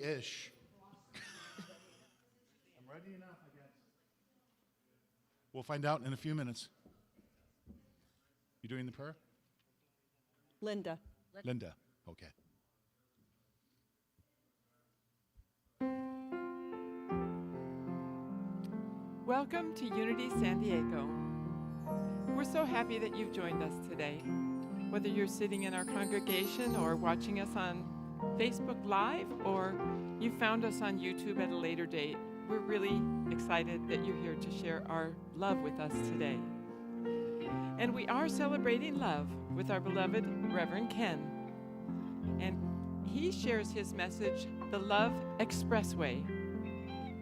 ready-ish. I'm ready enough, I guess. We'll find out in a few minutes. You doing the prayer? Linda. Linda, okay. Welcome to Unity San Diego. We're so happy that you've joined us today. Whether you're sitting in our congregation or watching us on Facebook Live, or you found us on YouTube at a later date, we're really excited that you're here to share our love with us today. And we are celebrating love with our beloved Reverend Ken. And he shares his message, The Love Expressway.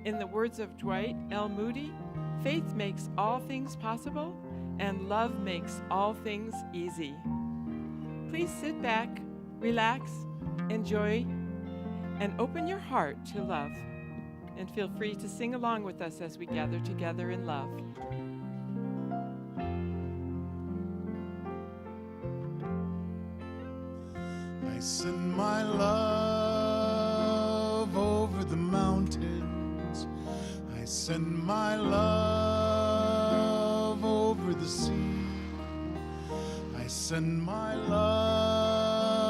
In the words of Dwight L. Moody, faith makes all things possible, and love makes all things easy. Please sit back, relax, enjoy, and open your heart to love. And feel free to sing along with us as we gather together in love. I send my love over the mountains. I send my love over the sea. I send my love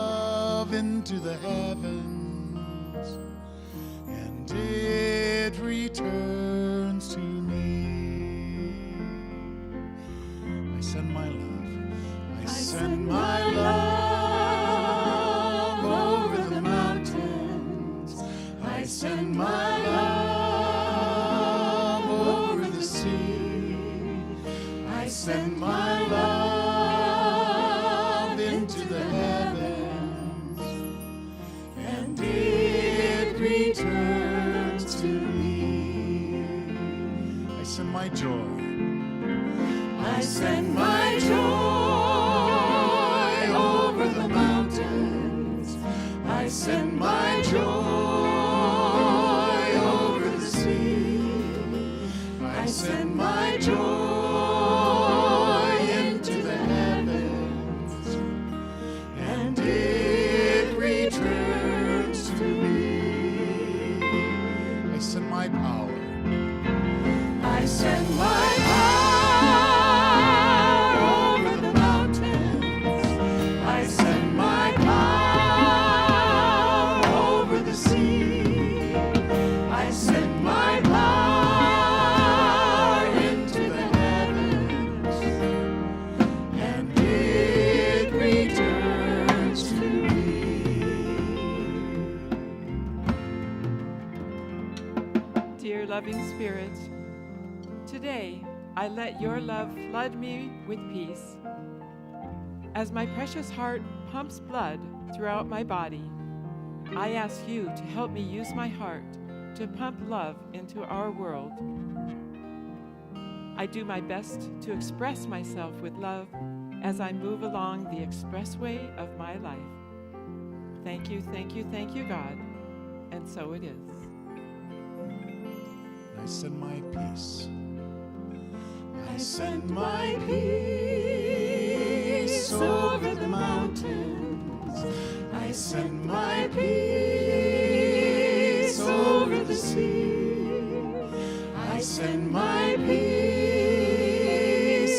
into the heavens, and it returns to me. I send my love. I send my love over the mountains. I send my love over the sea. I send my love into the heavens, and it returns to me. I send my joy. I send my joy over the mountains. I send my joy over the sea. I send my joy into the heavens, and it returns to me. I send my power. I send my power over the mountains. I send my power over the sea. I send my power into the heavens, and it returns to me. Dear loving Spirit, today I let your love flood me with peace. As my precious heart pumps blood throughout my body, I ask you to help me use my heart to pump love into our world. I do my best to express myself with love as I move along the expressway of my life. Thank you, God, and so it is. I send my peace. I send my peace over the mountains. I send my peace over the sea. I send my peace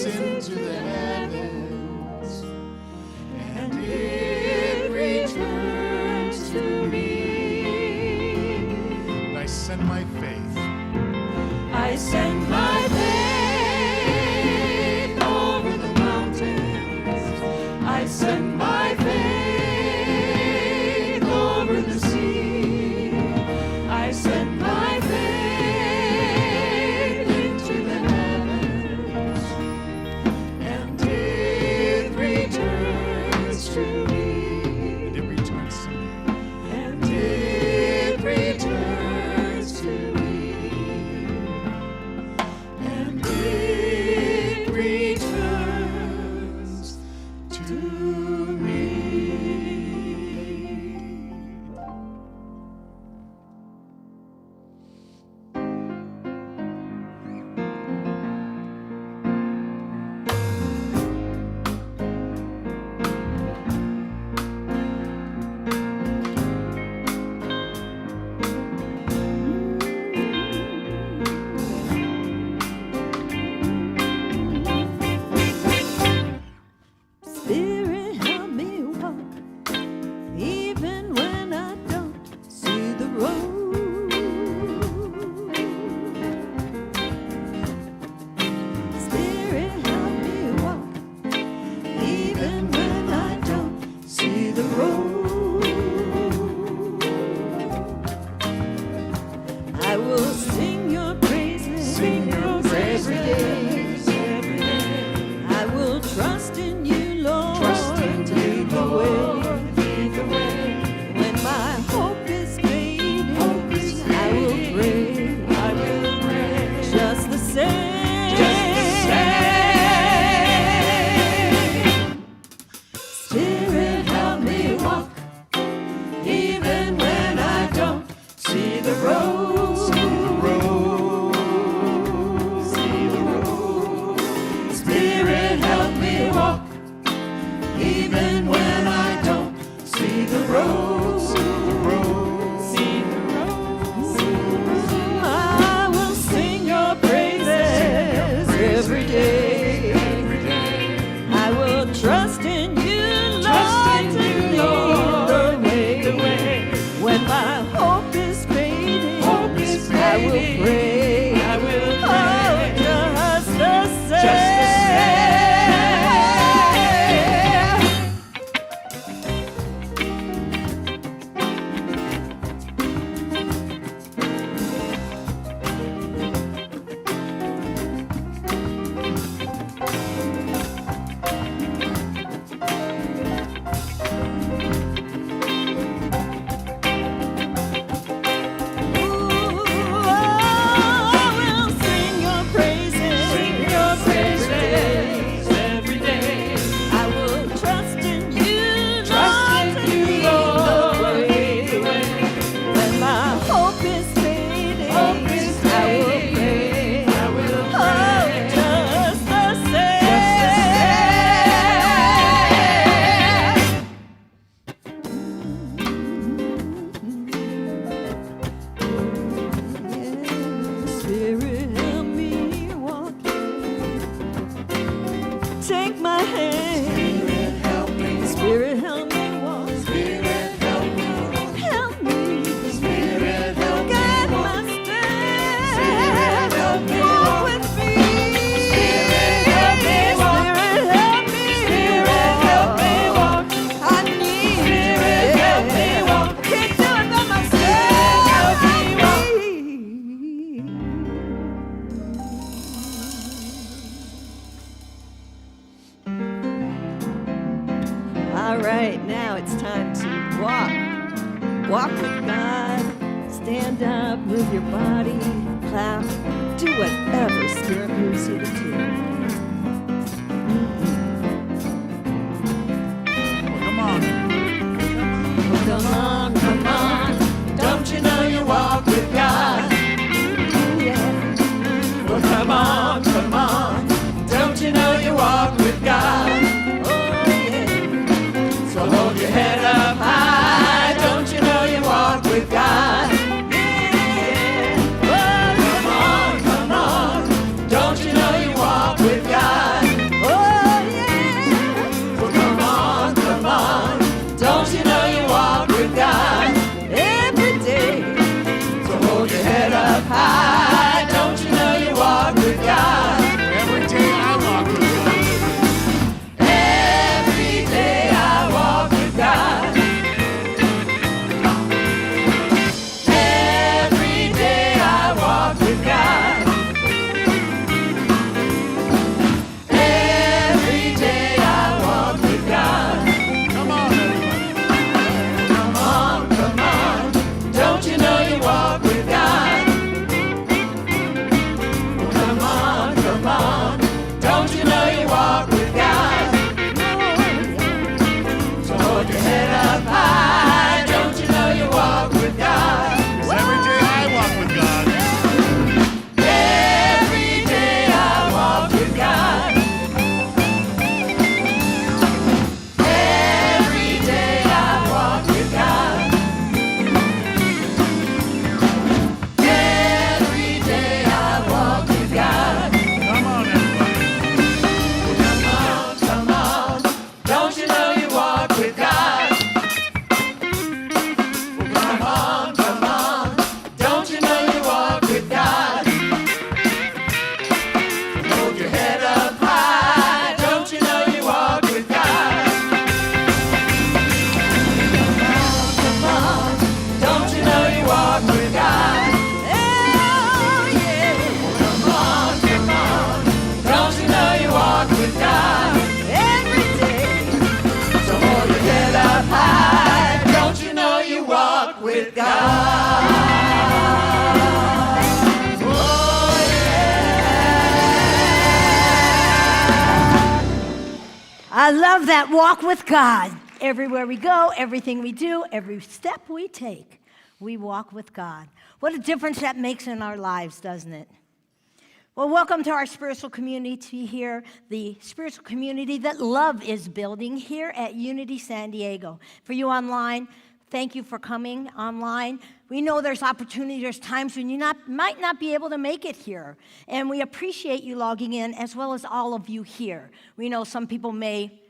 into the heavens, and it returns to me. And I send my faith. I send my faith over the mountains. I send my faith over the sea. I send my faith into the heavens, and it returns to me. And it returns to me. And it returns to me. Walk with God. Stand up, move your body, clap, do whatever Spirit moves you to do. Well, come on. Come on, Come on, don't you know you walk with God? yeah. Well, come on, don't you know you walk with God? Oh, yeah. So hold your head up high, don't you know you walk with God? Come on, don't you know you walk with God? Oh, yeah. Well, come on, don't you know you walk with God? Every day. So hold your head up high, don't you know you walk with God? Every day I walk with God. Every day I walk with God. Every day I walk with God. Every day I walk with God. Come on, everybody. Come on, don't you know you walk with God? Come on, don't you know you walk with God? So hold your head up high, don't you know you walk with God? 'Cause every day I walk with God. Every day I walk with God. Every day I walk with God. Every day I walk with God. Come on, everybody. Come on, don't you know you walk with God? Come on, don't you know you walk with God? Hold your head up high, don't you know you walk with God? Come on, don't you know you walk with God? Oh, yeah. Come on, don't you know you walk with God? Every day. So hold your head up high, don't you know you walk with God? Oh, I love that walk with God. Everywhere we go, everything we do, every step we take, we walk with God. What a difference that makes in our lives, doesn't it? Well, welcome to our spiritual community here, the spiritual community that love is building here at Unity San Diego. For you online, thank you for coming online. We know there's opportunity, there's times when you might not be able to make it here. And we appreciate you logging in as well as all of you here. We know some people may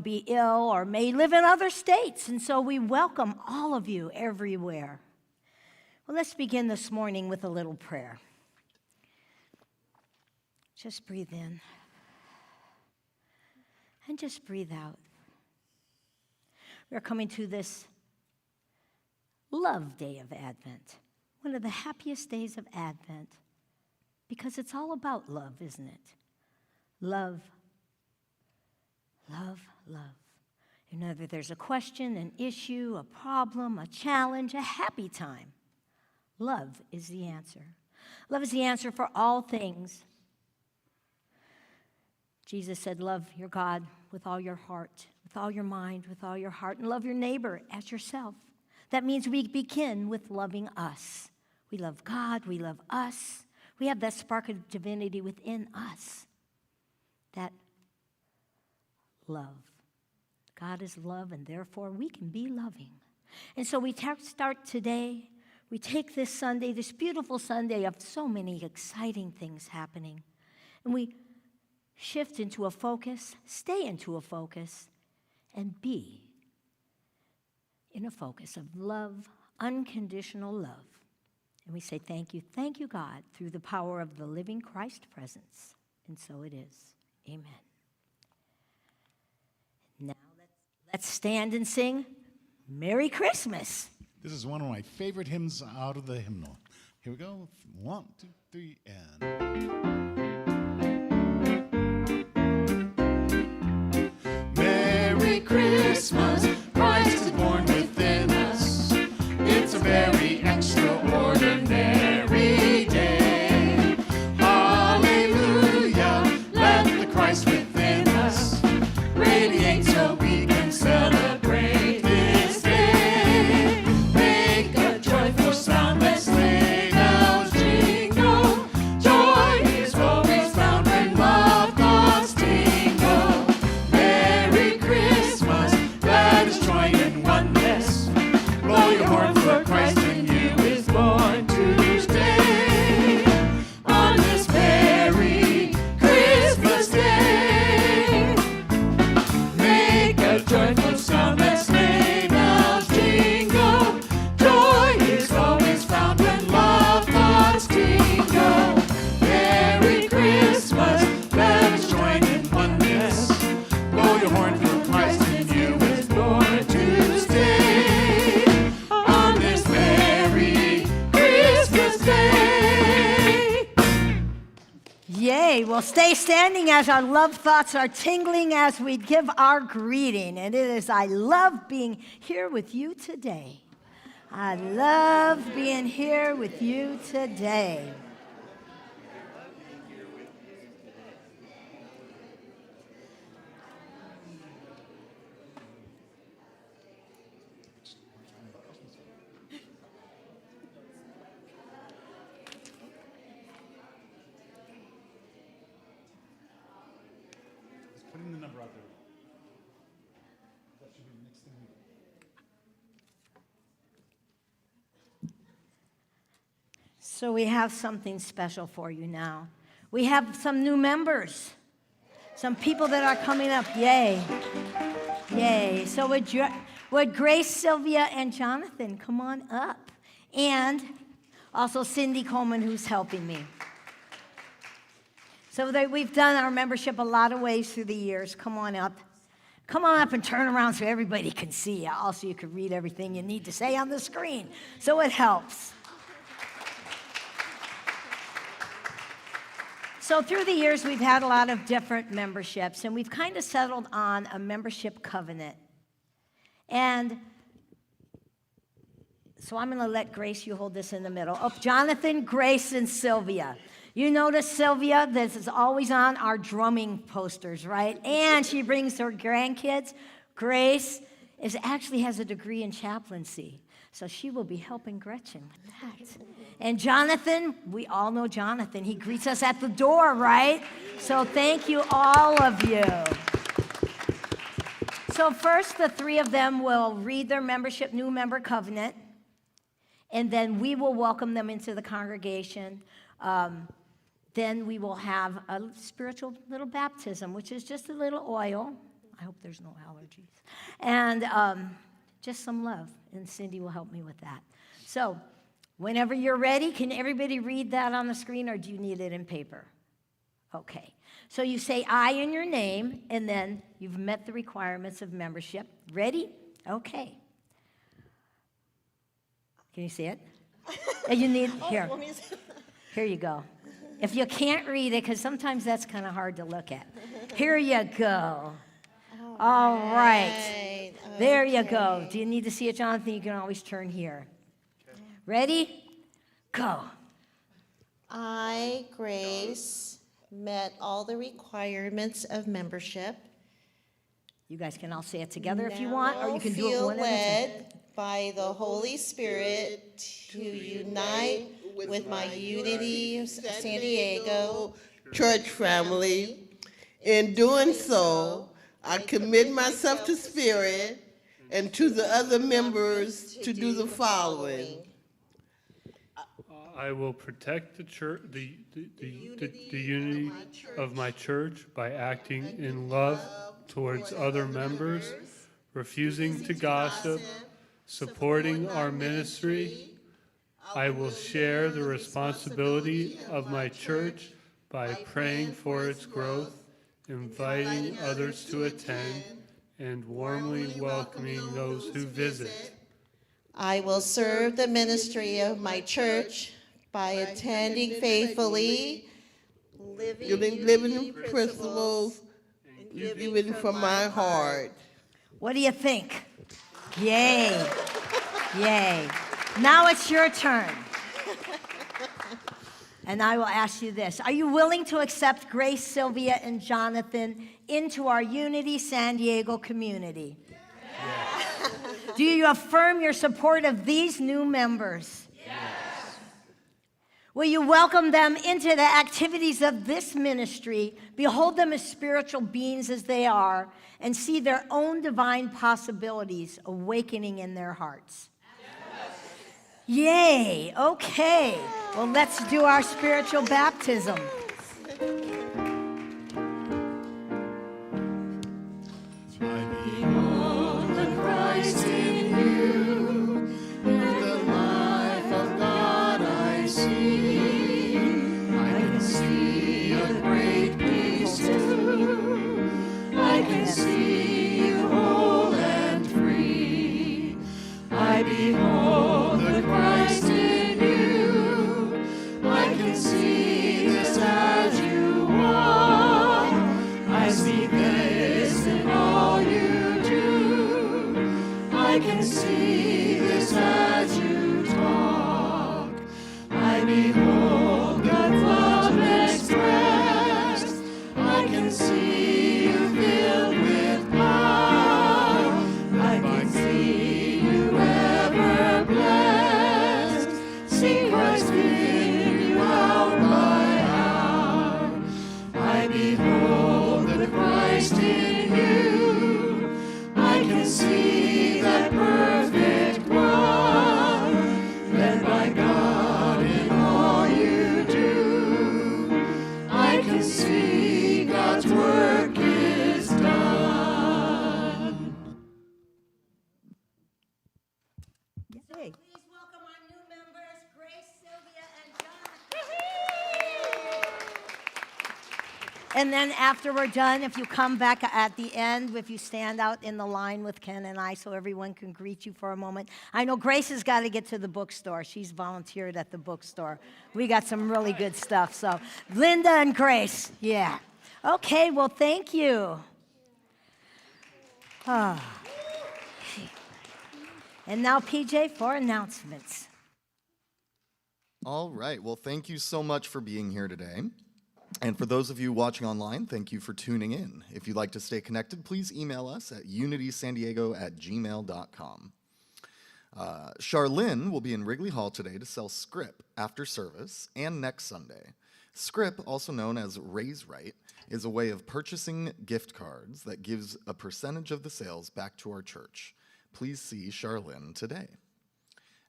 be ill or may live in other states. And so we welcome all of you everywhere. Well, let's begin this morning with a little prayer. Just breathe in and just breathe out. We're coming to this love day of Advent, one of the happiest days of Advent, because it's all about love, isn't it? Love, love, love. And whether there's a question, an issue, a problem, a challenge, a happy time, love is the answer. Love is the answer for all things. Jesus said, love your God with all your heart, with all your mind, with all your heart, and love your neighbor as yourself. That means we begin with loving us. We love God, we love us. We have that spark of divinity within us. That love. God is love, and therefore we can be loving. And so we start today. We take this Sunday, this beautiful Sunday of so many exciting things happening, and we shift into a focus, stay into a focus, and be in a focus of love, unconditional love. And we say thank you, God, through the power of the living Christ presence. And so it is. Amen. Now let's stand and sing Merry Christmas. This is one of my favorite hymns out of the hymnal. Here we go. 1, 2, 3, and... Merry Christmas, Christ is born within us. Okay, well, stay standing as our love thoughts are tingling as we give our greeting. And it is, I love being here with you today. I love being here with you today. Putting the number out there. That should be the next thing we do. So we have something special for you now. We have some new members, some people that are coming up. Yay. Yay. So would Grace, Sylvia, and Jonathan come on up? And also Cindy Coleman, who's helping me. So we've done our membership a lot of ways through the years. Come on up. Come on up and turn around so everybody can see you. Also, you can read everything you need to say on the screen. So it helps. So through the years, we've had a lot of different memberships, and we've kind of settled on a membership covenant. And so I'm going to let Grace, you hold this in the middle. Oh, Jonathan, Grace, and Sylvia. You notice Sylvia, this is always on our drumming posters, right? And she brings her grandkids. Grace actually has a degree in chaplaincy, so she will be helping Gretchen with that. And Jonathan, we all know Jonathan. He greets us at the door, right? So thank you, all of you. So first, the three of them will read their membership, new member covenant, and then we will welcome them into the congregation. Then we will have a spiritual little baptism, which is just a little oil. I hope there's no allergies. And just some love. And Cindy will help me with that. So whenever you're ready, can everybody read that on the screen, or do you need it in paper? Okay. So you say I in your name, and then you've met the requirements of membership. Ready? Okay. Can you see it? You need, here. Here you go. If you can't read it, because sometimes that's kind of hard to look at. Here you go. All right. There you go. Do you need to see it, Jonathan? You can always turn here. Ready? Go. I, Grace, met all the requirements of membership. You guys can all say it together if you want, or you can do it one at a time. Led by the Holy Spirit to unite with my Unity San Diego church family. In doing so, I commit myself to Spirit and to the other members to do the following. I will protect the church, the unity of my church by acting in love towards other members, refusing to gossip, supporting our ministry. I will share the responsibility of my church by praying for its growth, inviting others to attend, and warmly welcoming those who visit. I will serve the ministry of my church by attending faithfully, living principles, living from my heart. What do you think? Yay. Yay. Now it's your turn. And I will ask you this. Are you willing to accept Grace, Sylvia, and Jonathan into our Unity San Diego community? Yes. Do you affirm your support of these new members? Yes. Will you welcome them into the activities of this ministry, behold them as spiritual beings as they are, and see their own divine possibilities awakening in their hearts? Yay, okay. Well, let's do our spiritual baptism. Behold the Christ in you. I can see just as you are. behold God's love expressed. I can see you filled with power. I can see you ever blessed. See Christ in you hour by hour. I behold the Christ in you. I can see that perfect one, led by God in all you do. I can see God's work is done. Yay. Please welcome our new members, Grace, Sylvia, and Jonathan. And then after we're done, if you come back at the end, if you stand out in the line with Ken and I so everyone can greet you for a moment. I know Grace has got to get to the bookstore. She's volunteered at the bookstore. We got some really good stuff. So Linda and Grace, yeah. Okay, well, thank you. Ah. And now, PJ, for announcements. All right. Well, thank you so much for being here today. And for those of you watching online, thank you for tuning in. If you'd like to stay connected, please email us at unitysandiego@gmail.com. Charlene will be in Wrigley Hall today to sell Scrip after service and next Sunday. Scrip, also known as Raise Right, is a way of purchasing gift cards that gives a percentage of the sales back to our church. Please see Charlene today.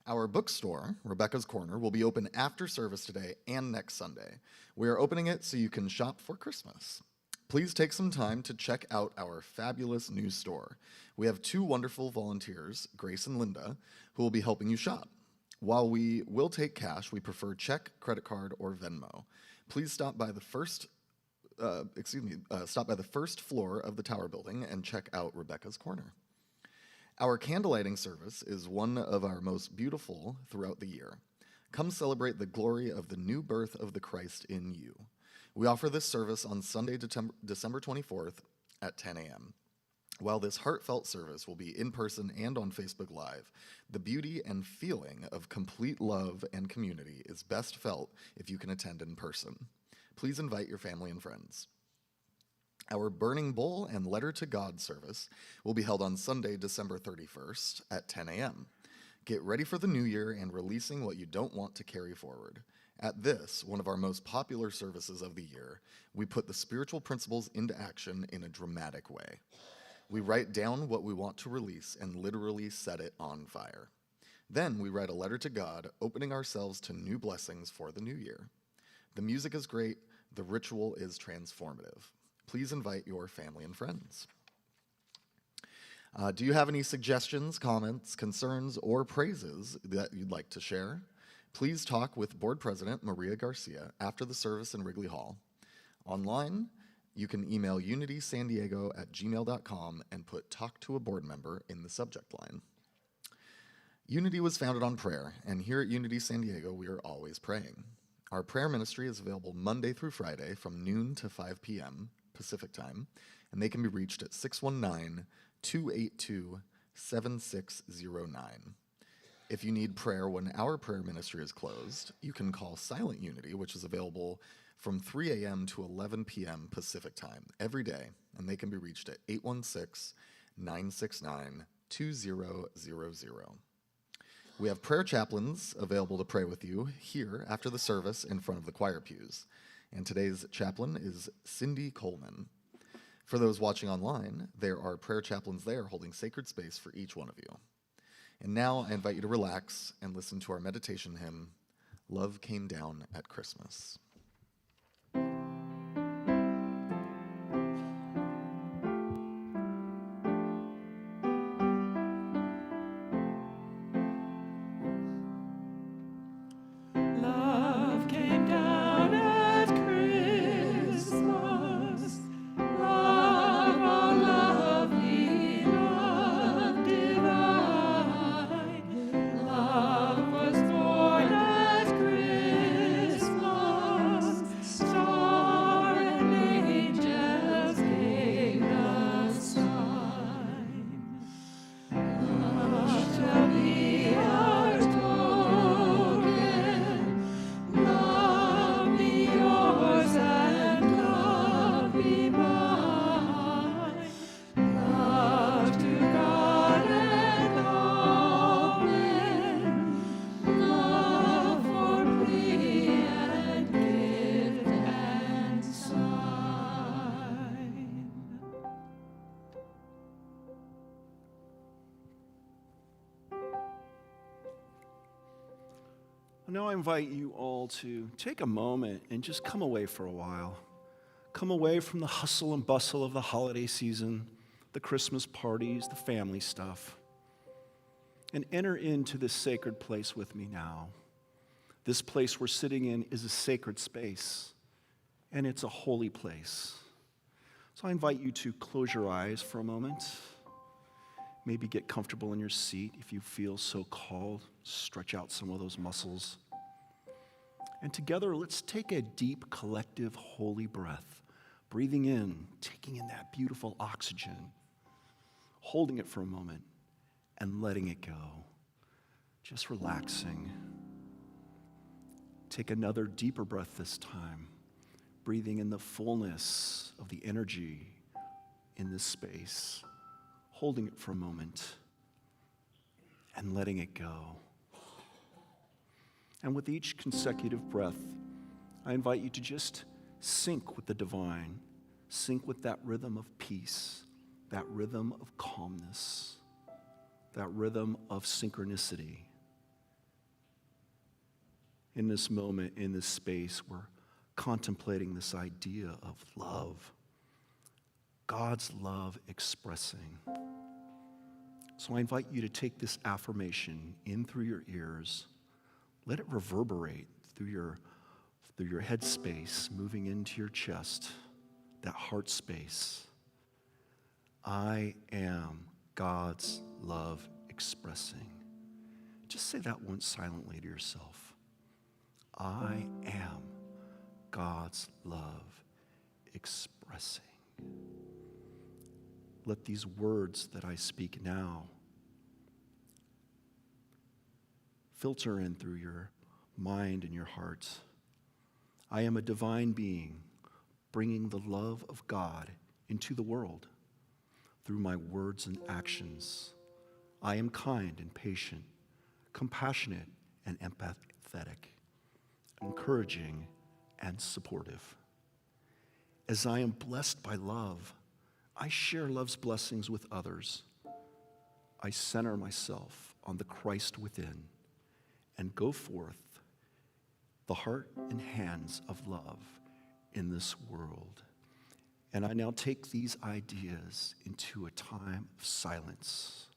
Our bookstore, Rebecca's Corner, will be open after service today and next Sunday. We are opening it so you can shop for Christmas. Please take some time to check out our fabulous new store. We have two wonderful volunteers, Grace and Linda, who will be helping you shop. While we will take cash, we prefer check, credit card, or Venmo. Please stop by the first floor of the Tower Building and check out Rebecca's Corner. Our candlelighting service is one of our most beautiful throughout the year. Come celebrate the glory of the new birth of the Christ in you. We offer this service on Sunday, December 24th at 10 a.m. While this heartfelt service will be in person and on Facebook Live, the beauty and feeling of complete love and community is best felt if you can attend in person. Please invite your family and friends. Our Burning Bowl and Letter to God service will be held on Sunday, December 31st at 10 a.m. Get ready for the new year and releasing what you don't want to carry forward. At this, one of our most popular services of the year, we put the spiritual principles into action in a dramatic way. We write down what we want to release and literally set it on fire. Then we write a letter to God, opening ourselves to new blessings for the new year. The music is great, the ritual is transformative. Please invite your family and friends. Do you have any suggestions, comments, concerns, or praises that you'd like to share? Please talk with Board President Maria Garcia after the service in Wrigley Hall. Online, you can email unitysandiego@gmail.com and put "Talk to a Board Member" in the subject line. Unity was founded on prayer, and here at Unity San Diego, we are always praying. Our prayer ministry is available Monday through Friday from noon to 5 p.m. Pacific Time, and they can be reached at 619-282-7609. If you need prayer when our prayer ministry is closed, you can call Silent Unity, which is available from 3 a.m. to 11 p.m. Pacific Time every day, and they can be reached at 816-969-2000. We have prayer chaplains available to pray with you here after the service in front of the choir pews. And today's chaplain is Cindy Coleman. For those watching online, there are prayer chaplains there holding sacred space for each one of you. And now I invite you to relax and listen to our meditation hymn, Love Came Down at Christmas. Love came down at Christmas. Love, oh lovely, love divine. Love was born at Christmas. now I invite you all to take a moment and just come away for a while. Come away from the hustle and bustle of the holiday season, the Christmas parties, the family stuff, and enter into this sacred place with me now. This place we're sitting in is a sacred space, and it's a holy place. So I invite you to close your eyes for a moment. Maybe get comfortable in your seat if you feel so called. Stretch out some of those muscles. And together, let's take a deep, collective, holy breath. Breathing in, taking in that beautiful oxygen, holding it for a moment, and letting it go. Just relaxing. Take another deeper breath this time, breathing in the fullness of the energy in this space, holding it for a moment, and letting it go. And with each consecutive breath, I invite you to just sync with the divine, sync with that rhythm of peace, that rhythm of calmness, that rhythm of synchronicity. In this moment, in this space, we're contemplating this idea of love, God's love expressing. So I invite you to take this affirmation in through your ears. Let it reverberate through your head space, moving into your chest, that heart space. I am God's love expressing. Just say that once silently to yourself. I am God's love expressing. Let these words that I speak now filter in through your mind and your heart. I am a divine being bringing the love of God into the world through my words and actions. I am kind and patient, compassionate and empathetic, encouraging and supportive. As I am blessed by love, I share love's blessings with others. I center myself on the Christ within and go forth the heart and hands of love in this world. And I now take these ideas into a time of silence.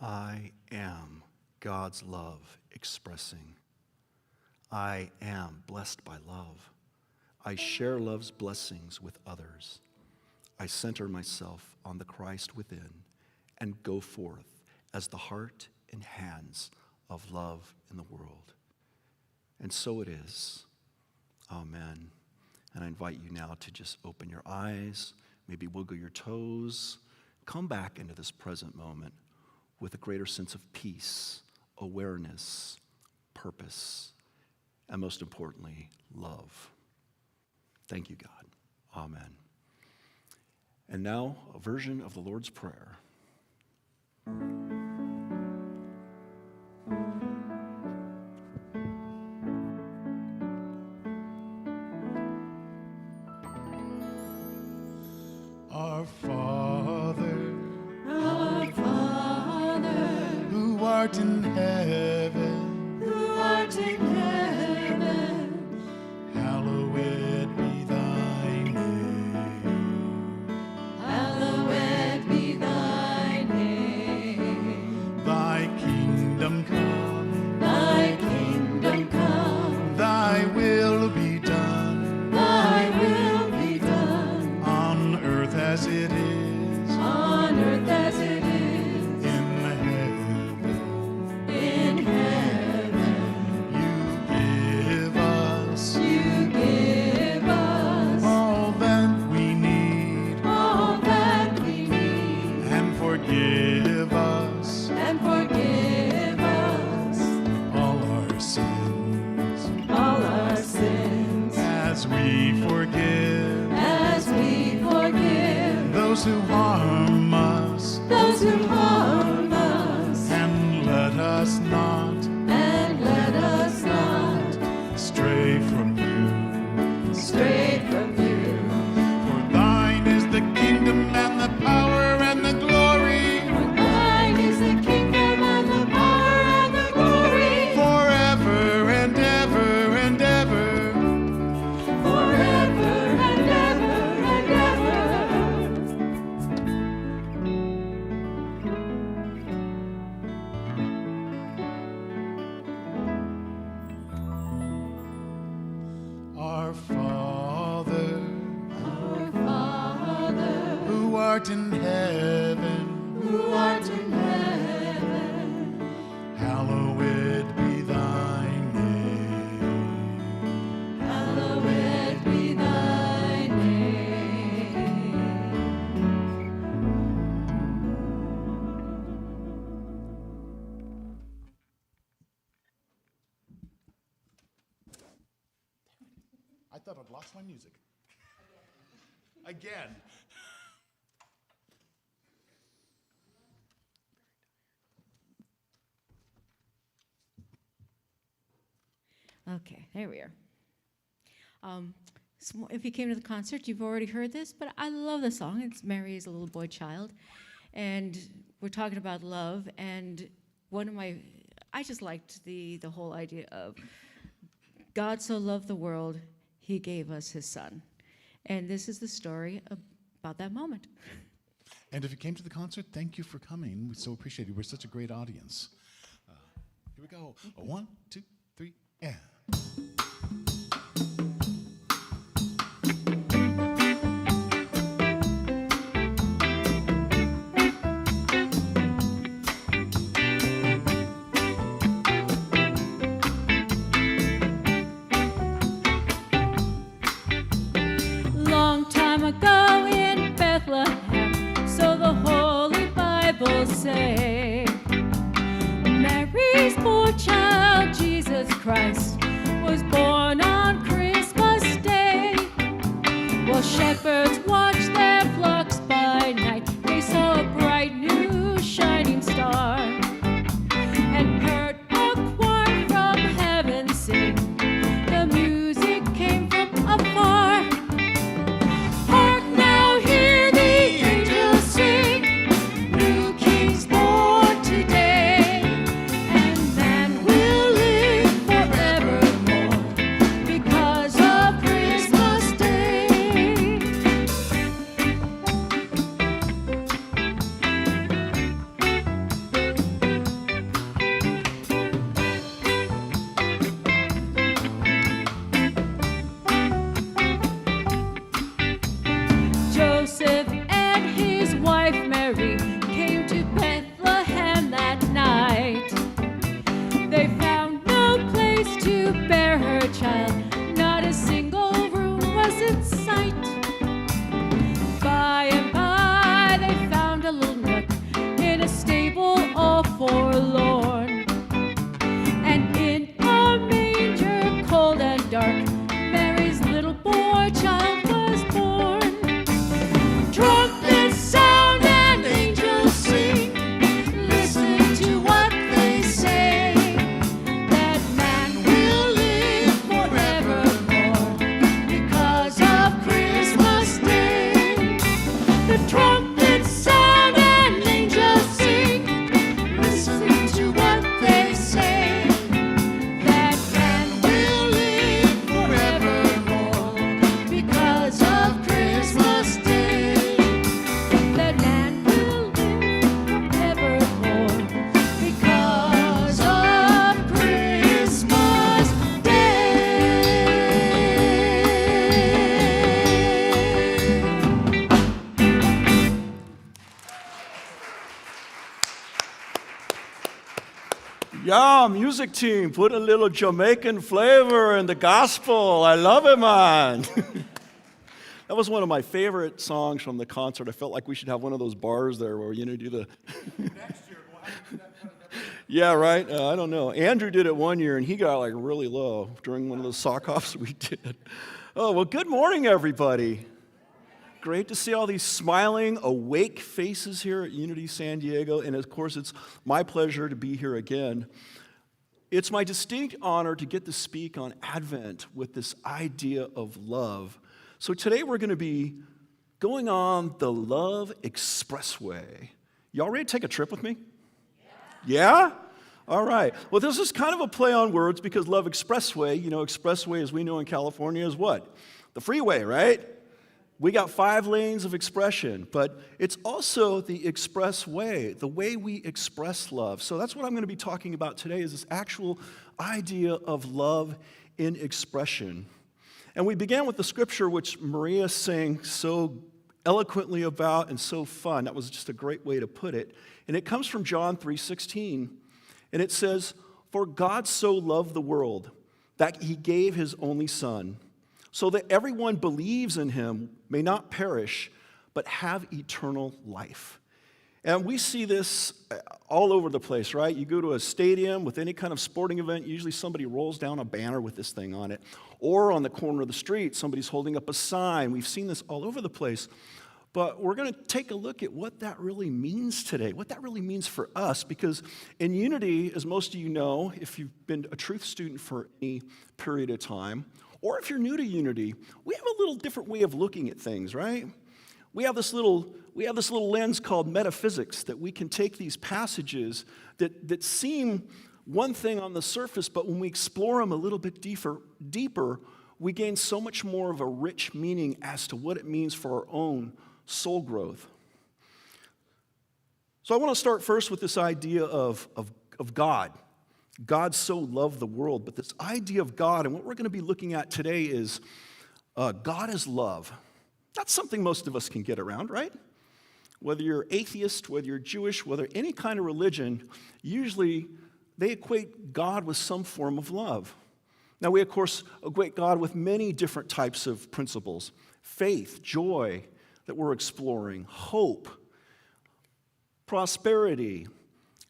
I am God's love expressing. I am blessed by love. I share love's blessings with others. I center myself on the Christ within and go forth as the heart and hands of love in the world. And so it is. Amen. And I invite you now to just open your eyes, maybe wiggle your toes, come back into this present moment with a greater sense of peace, awareness, purpose, and most importantly, love. Thank you, God. Amen. And now, a version of the Lord's Prayer. Our Father, Our Father, who art in heaven, who art in heaven, hallowed be thy name. hallowed be thy name. Thy kingdom come, Thy kingdom come, thy those who harm us, those who harm us, and let us not stray from you. stray from you. For thine is the kingdom and the power and the glory, For thine is the kingdom and the power and the glory, forever and ever and ever. forever and ever and Our Father, Our Father, who art in heaven, who art in heaven, hallowed be thy name. hallowed be thy name. I thought I'd lost my music. Again. Okay, there we are. If you came to the concert, you've already heard this, but I love the song. It's Mary is a Little Boy Child. And we're talking about love, and I just liked the whole idea of God so loved the world, he gave us his son. And this is the story about that moment. And if you came to the concert, thank you for coming. We so appreciate it. We're such a great audience. Here we go. 1, 2, 3, and. Long time ago in Bethlehem, so the Holy Bible say, Mary's poor child, Jesus Christ, was born on Christmas Day. While shepherds watched their flocks by night, they saw a bright new shining star, and heard a choir from heaven sing. The music came from afar. Hark now, hear the angels sing, new king's born today, and man will live forevermore because of Christmas Day. Joseph and his wife Mary came to Bethlehem that night. They found no place to bear her child, not a single room was in sight. By and by they found a little nook in a stable all forlorn, and in a manger cold and dark, Mary's little boy child was born. Trumpets sound and angels sing. Listen to what they say, that man will live forevermore because of Christmas Day. The trumpets sound and angels sing. Listen to what they say, that man will live forevermore because of Christmas Day. That man will live forevermore because of Christmas Day. Yeah, music team, put a little Jamaican flavor in the gospel. I love it, man. That was one of my favorite songs from the concert. I felt like we should have one of those bars there where, do the... Yeah, right? I don't know. Andrew did it one year, and he got, really low during one of those sock-offs we did. Oh, well, good morning, everybody. Great to see all these smiling, awake faces here at Unity San Diego. And of course, it's my pleasure to be here again. It's my distinct honor to get to speak on Advent with this idea of love. So today we're going to be going on the Love Expressway. Y'all ready to take a trip with me? Yeah? All right. Well, this is kind of a play on words because Love Expressway, expressway as we know in California is what? The freeway, right? We got 5 lanes of expression, but it's also the expressway, the way we express love. So that's what I'm going to be talking about today is this actual idea of love in expression. And we began with the scripture which Maria sang so eloquently about and so fun. That was just a great way to put it. And it comes from John 3:16. And it says, "For God so loved the world that he gave his only son, so that everyone believes in him may not perish, but have eternal life." And we see this all over the place, right? You go to a stadium with any kind of sporting event, usually somebody rolls down a banner with this thing on it. Or on the corner of the street, somebody's holding up a sign. We've seen this all over the place. But we're going to take a look at what that really means today, what that really means for us, because in Unity, as most of you know, if you've been a truth student for any period of time, or if you're new to Unity, we have a little different way of looking at things, right? We have this little lens called metaphysics that we can take these passages that seem one thing on the surface, but when we explore them a little bit deeper, we gain so much more of a rich meaning as to what it means for our own soul growth. So I want to start first with this idea of God. God so loved the world, but this idea of God, and what we're going to be looking at today is God is love. That's something most of us can get around, right? Whether you're atheist, whether you're Jewish, whether any kind of religion, usually they equate God with some form of love. Now we, of course, equate God with many different types of principles. Faith, joy, that we're exploring, hope, prosperity.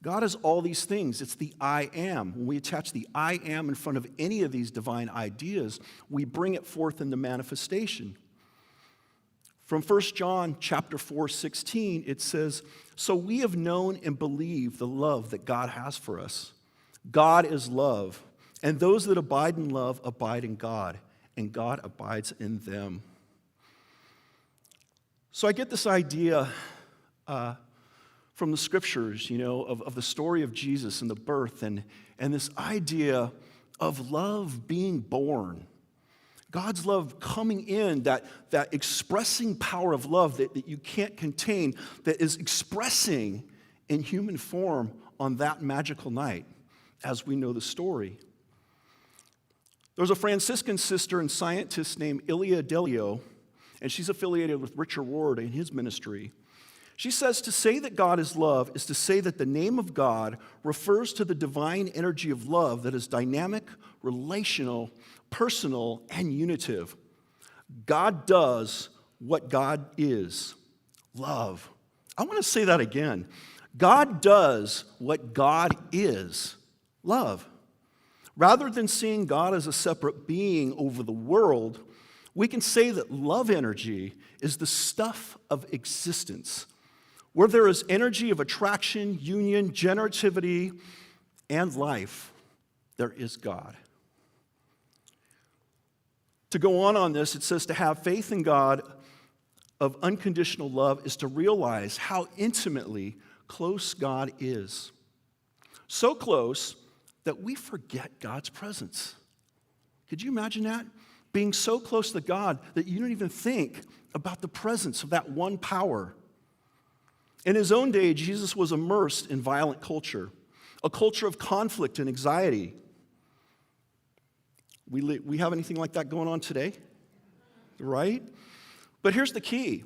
God is all these things. It's the I am. When we attach the I am in front of any of these divine ideas, we bring it forth into manifestation. From 1 John chapter 4:16, it says, "So we have known and believed the love that God has for us. God is love, and those that abide in love abide in God, and God abides in them." So I get this idea from the scriptures, of the story of Jesus and the birth and this idea of love being born. God's love coming in, that expressing power of love that you can't contain, that is expressing in human form on that magical night, as we know the story. There was a Franciscan sister and scientist named Ilia Delio, and she's affiliated with Richard Ward and his ministry. She says to say that God is love is to say that the name of God refers to the divine energy of love that is dynamic, relational, personal, and unitive. God does what God is, love. I want to say that again. God does what God is, love. Rather than seeing God as a separate being over the world, we can say that love energy is the stuff of existence. Where there is energy of attraction, union, generativity, and life, there is God. To go on this, it says to have faith in God of unconditional love is to realize how intimately close God is. So close that we forget God's presence. Could you imagine that? Being so close to God that you don't even think about the presence of that one power. In his own day, Jesus was immersed in violent culture, a culture of conflict and anxiety. We have anything like that going on today? Right? But here's the key,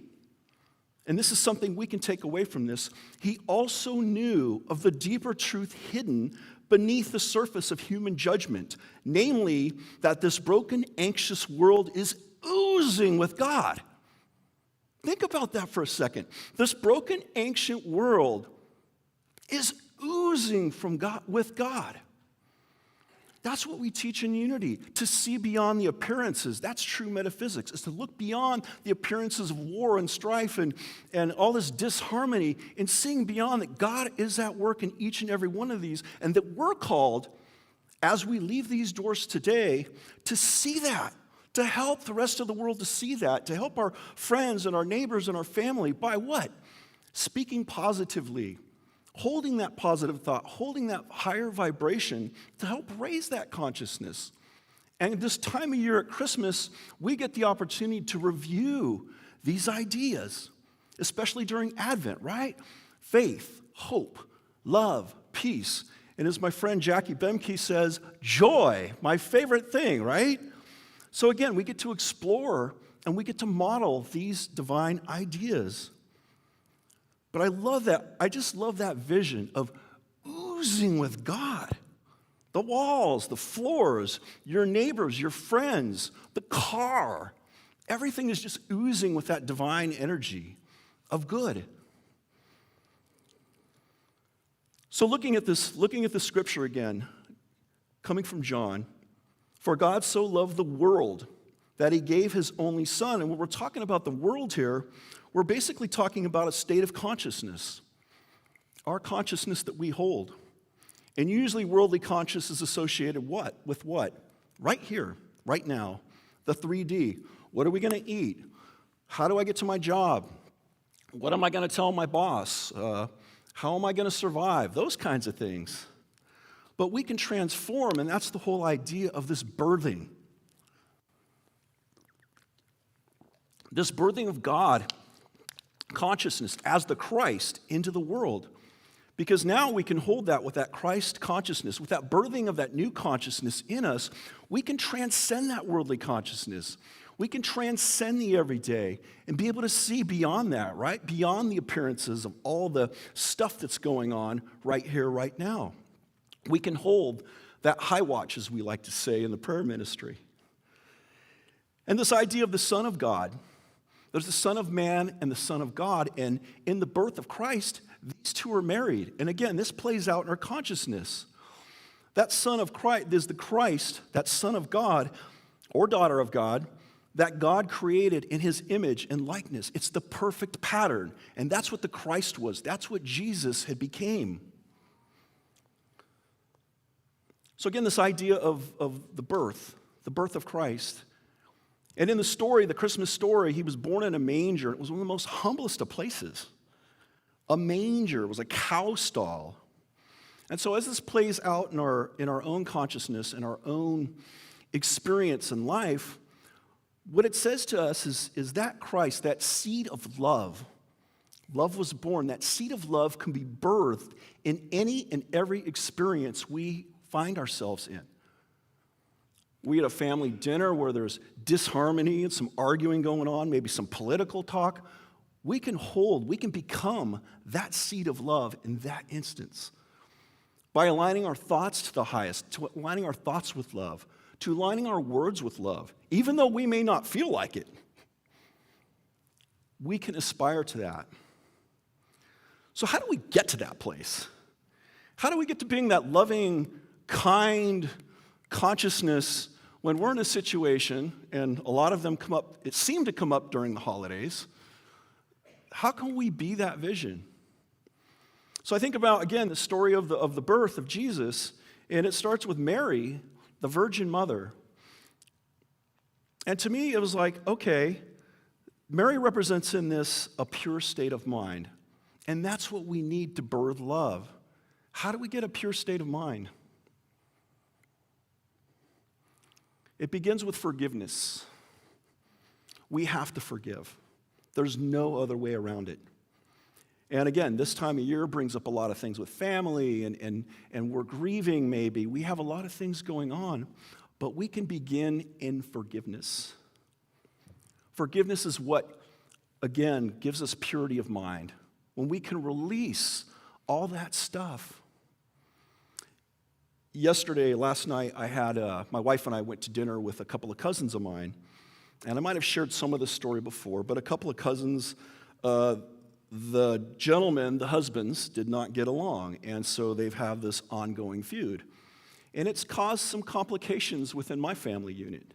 and this is something we can take away from this. He also knew of the deeper truth hidden beneath the surface of human judgment, namely that this broken, anxious world is oozing with God. Think about that for a second. This broken, ancient world is oozing from God with God. That's what we teach in Unity, to see beyond the appearances. That's true metaphysics, is to look beyond the appearances of war and strife and all this disharmony, and seeing beyond that God is at work in each and every one of these, and that we're called, as we leave these doors today, to see that, to help the rest of the world to see that, to help our friends and our neighbors and our family by what? Speaking positively, holding that positive thought, holding that higher vibration to help raise that consciousness. And this time of year at Christmas, we get the opportunity to review these ideas, especially during Advent, right? Faith, hope, love, peace. And as my friend Jackie Bemke says, joy, my favorite thing, right? So again, we get to explore and we get to model these divine ideas. But I love that. I just love that vision of oozing with God. The walls, the floors, your neighbors, your friends, the car. Everything is just oozing with that divine energy of good. So looking at the scripture again, coming from John, for God so loved the world that he gave his only son. And when we're talking about the world here, we're basically talking about a state of consciousness, our consciousness that we hold. And usually worldly consciousness is associated with what? Right here, right now, the 3D. What are we going to eat? How do I get to my job? What am I going to tell my boss? How am I going to survive? Those kinds of things. But we can transform, and that's the whole idea of this birthing. This birthing of God consciousness as the Christ into the world. Because now we can hold that with that Christ consciousness, with that birthing of that new consciousness in us, we can transcend that worldly consciousness. We can transcend the everyday and be able to see beyond that, right? Beyond the appearances of all the stuff that's going on right here, right now. We can hold that high watch, as we like to say in the prayer ministry. And this idea of the Son of God, there's the Son of Man and the Son of God, and in the birth of Christ, these two are married. And again, this plays out in our consciousness. That Son of Christ is the Christ, that Son of God or daughter of God, that God created in his image and likeness. It's the perfect pattern, and that's what the Christ was. That's what Jesus had became. So again, this idea of the birth of Christ. And in the story, the Christmas story, he was born in a manger. It was one of the most humblest of places. A manger was a cow stall. And so as this plays out in our own consciousness, in our own experience in life, what it says to us is that Christ, that seed of love was born. That seed of love can be birthed in any and every experience we find ourselves in. We had a family dinner where there's disharmony and some arguing going on, maybe some political talk. We can become that seed of love in that instance by aligning our thoughts to the highest, to aligning our thoughts with love, to aligning our words with love, even though we may not feel like it. We can aspire to that. So how do we get to that place? How do we get to being that loving, kind consciousness when we're in a situation, and a lot of them come up, it seemed to come up during the holidays? How can we be that vision? So I think about, again, the story of the birth of Jesus, and it starts with Mary, the Virgin Mother. And to me, it was like, okay, Mary represents in this a pure state of mind. And that's what we need to birth love. How do we get a pure state of mind? It begins with forgiveness. We have to forgive. There's no other way around it. And again, this time of year brings up a lot of things with family, and we're grieving maybe. We have a lot of things going on, but we can begin in forgiveness. Forgiveness is what, again, gives us purity of mind. When we can release all that stuff. Last night, I had my wife and I went to dinner with a couple of cousins of mine, and I might have shared some of this story before, but a couple of cousins, the gentlemen, the husbands, did not get along, and so they've had this ongoing feud. And it's caused some complications within my family unit.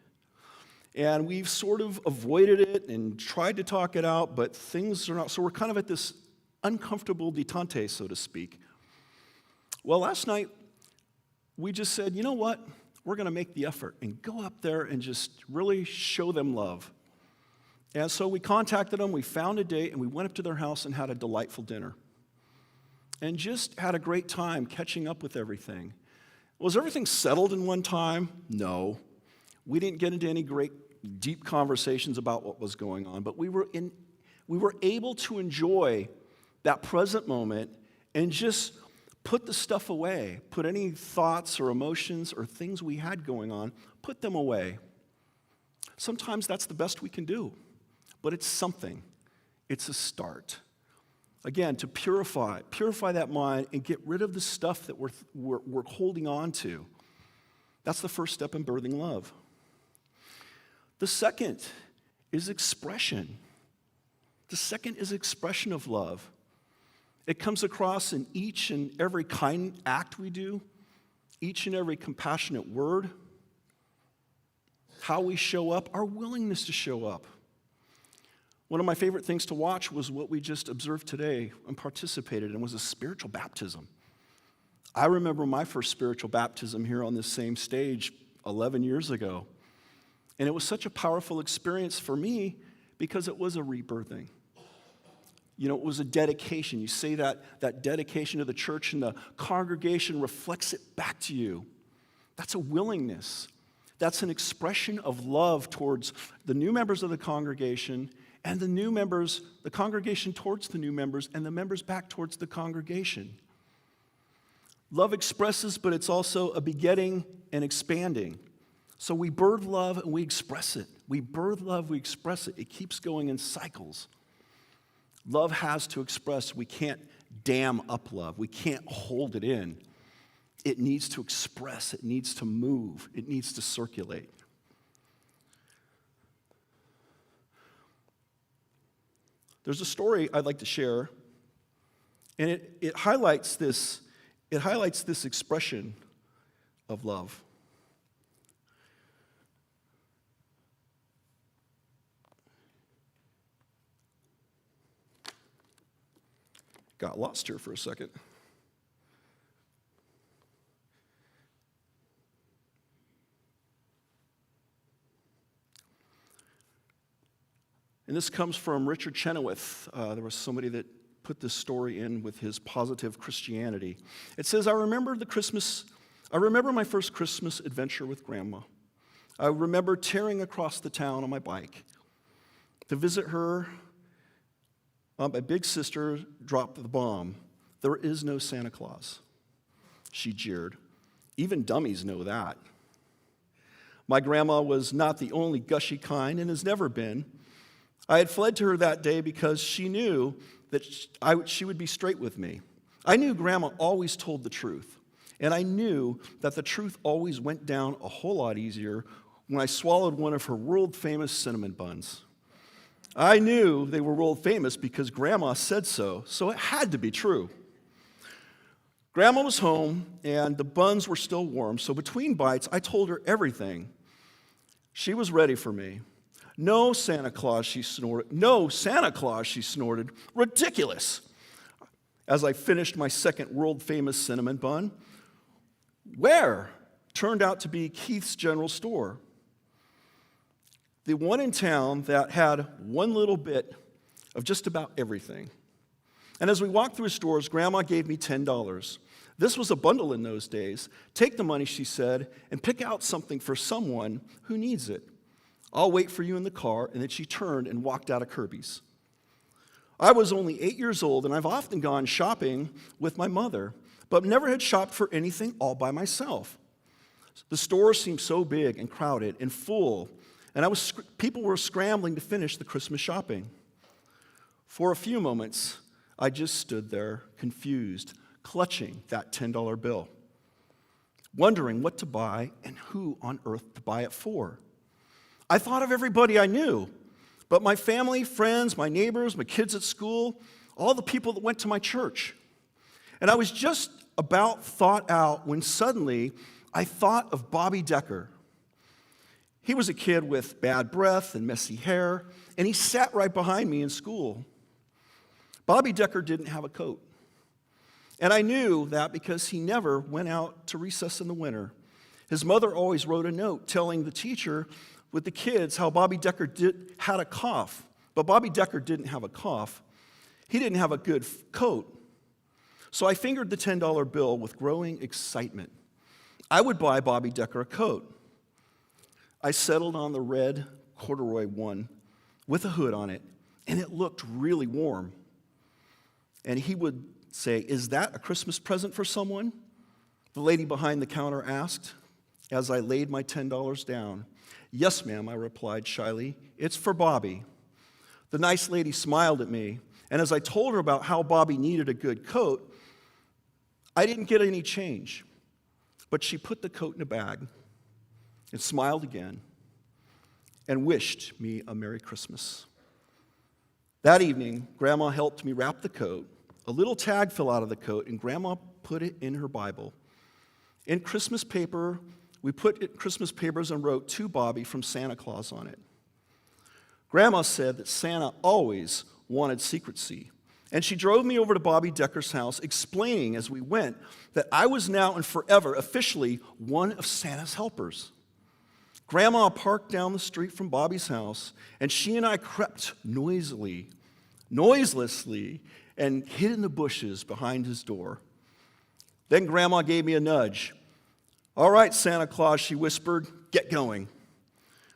And we've sort of avoided it and tried to talk it out, but things are not, so we're kind of at this uncomfortable detente, so to speak. Well, last night, we just said, you know what? We're going to make the effort and go up there and just really show them love. And so we contacted them, we found a date, and we went up to their house and had a delightful dinner. And just had a great time catching up with everything. Was everything settled in one time? No. We didn't get into any great deep conversations about what was going on, but we were able to enjoy that present moment and just put the stuff away, put any thoughts or emotions or things we had going on, put them away. Sometimes that's the best we can do, but it's something. It's a start. Again, to purify that mind and get rid of the stuff that we're holding on to. That's the first step in birthing love. The second is expression. The second is expression of love. It comes across in each and every kind act we do, each and every compassionate word, how we show up, our willingness to show up. One of my favorite things to watch was what we just observed today and participated in was a spiritual baptism. I remember my first spiritual baptism here on this same stage 11 years ago. And it was such a powerful experience for me because it was a rebirthing. You know, it was a dedication. You say that dedication to the church and the congregation reflects it back to you. That's a willingness. That's an expression of love towards the new members of the congregation and the new members, the congregation towards the new members and the members back towards the congregation. Love expresses, but it's also a begetting and expanding. So we birth love and we express it. We birth love, we express it. It keeps going in cycles. Love has to express. We can't dam up love. We can't hold it in. It needs to express. It needs to move. It needs to circulate. There's a story I'd like to share, and it highlights this expression of love. Got lost here for a second. And this comes from Richard Chenoweth. There was somebody that put this story in with his positive Christianity. It says, I remember my first Christmas adventure with Grandma. I remember tearing across the town on my bike to visit her. My big sister dropped the bomb. There is no Santa Claus. She jeered. Even dummies know that. My grandma was not the only gushy kind and has never been. I had fled to her that day because she knew that she would be straight with me. I knew Grandma always told the truth, and I knew that the truth always went down a whole lot easier when I swallowed one of her world-famous cinnamon buns. I knew they were world-famous because Grandma said so it had to be true. Grandma was home, and the buns were still warm, so between bites, I told her everything. She was ready for me. No Santa Claus, she snorted. No Santa Claus, she snorted. Ridiculous. As I finished my second world-famous cinnamon bun, where? Turned out to be Keith's General Store. The one in town that had one little bit of just about everything. And as we walked through his stores, Grandma gave me $10. This was a bundle in those days. Take the money, she said, and pick out something for someone who needs it. I'll wait for you in the car, and then she turned and walked out of Kirby's. I was only 8 years old, and I've often gone shopping with my mother, but never had shopped for anything all by myself. The store seemed so big and crowded and full, and people were scrambling to finish the Christmas shopping. For a few moments, I just stood there, confused, clutching that $10 bill, wondering what to buy and who on earth to buy it for. I thought of everybody I knew, but my family, friends, my neighbors, my kids at school, all the people that went to my church. And I was just about thought out when suddenly I thought of Bobby Decker. He was a kid with bad breath and messy hair, and he sat right behind me in school. Bobby Decker didn't have a coat. And I knew that because he never went out to recess in the winter. His mother always wrote a note telling the teacher with the kids how Bobby Decker had a cough. But Bobby Decker didn't have a cough. He didn't have a good coat. So I fingered the $10 bill with growing excitement. I would buy Bobby Decker a coat. I settled on the red corduroy one with a hood on it, and it looked really warm. And he would say, "Is that a Christmas present for someone?" The lady behind the counter asked as I laid my $10 down. "Yes, ma'am," I replied shyly. "It's for Bobby." The nice lady smiled at me, and as I told her about how Bobby needed a good coat, I didn't get any change. But she put the coat in a bag and smiled again and wished me a Merry Christmas. That evening, Grandma helped me wrap the coat. A little tag fell out of the coat, and Grandma put it in her Bible. In Christmas paper, we put Christmas papers and wrote "To Bobby" from Santa Claus on it. Grandma said that Santa always wanted secrecy, and she drove me over to Bobby Decker's house, explaining as we went that I was now and forever officially one of Santa's helpers. Grandma parked down the street from Bobby's house, and she and I crept noiselessly, and hid in the bushes behind his door. Then Grandma gave me a nudge. "All right, Santa Claus," she whispered, "get going."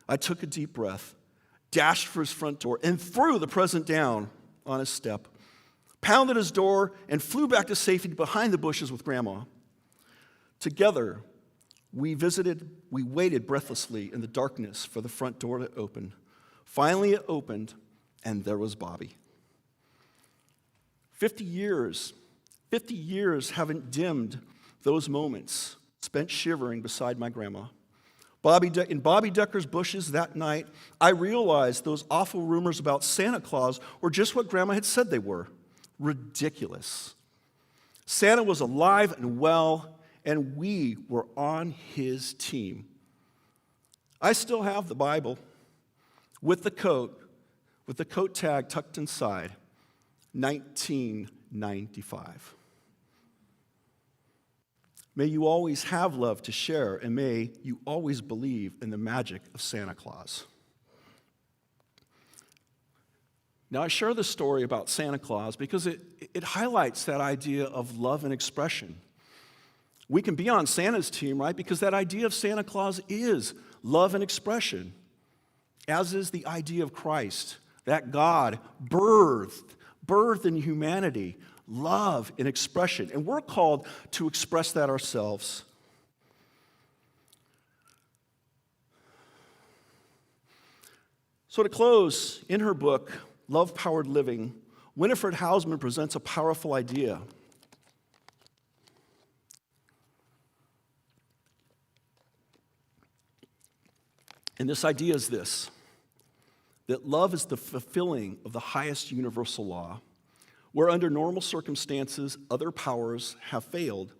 I took a deep breath, dashed for his front door, and threw the present down on his step, pounded his door, and flew back to safety behind the bushes with Grandma. Together, we waited breathlessly in the darkness for the front door to open. Finally, it opened, and there was Bobby. 50 years haven't dimmed those moments spent shivering beside my grandma. In Bobby Decker's bushes that night, I realized those awful rumors about Santa Claus were just what Grandma had said they were: ridiculous. Santa was alive and well, and we were on his team. I still have the Bible with the coat tag tucked inside, 1995. May you always have love to share, and may you always believe in the magic of Santa Claus. Now, I share this story about Santa Claus because it highlights that idea of love and expression. We can be on Santa's team, right? Because that idea of Santa Claus is love and expression, as is the idea of Christ, that God birthed in humanity love and expression. And we're called to express that ourselves. So to close, in her book, Love-Powered Living, Winifred Hausman presents a powerful idea. And this idea is this: that love is the fulfilling of the highest universal law. Where under normal circumstances other powers have failed,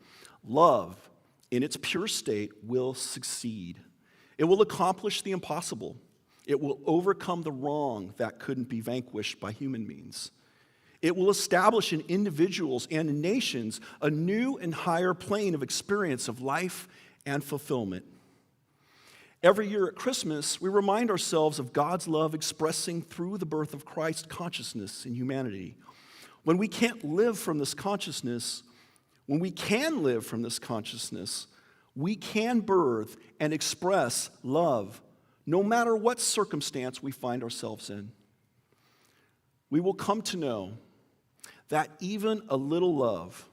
love, in its pure state, will succeed. It will accomplish the impossible. It will overcome the wrong that couldn't be vanquished by human means. It will establish in individuals and in nations a new and higher plane of experience of life and fulfillment. Every year at Christmas, we remind ourselves of God's love expressing through the birth of Christ consciousness in humanity. When we can't live from this consciousness, we can birth and express love, no matter what circumstance we find ourselves in. We will come to know that even a little love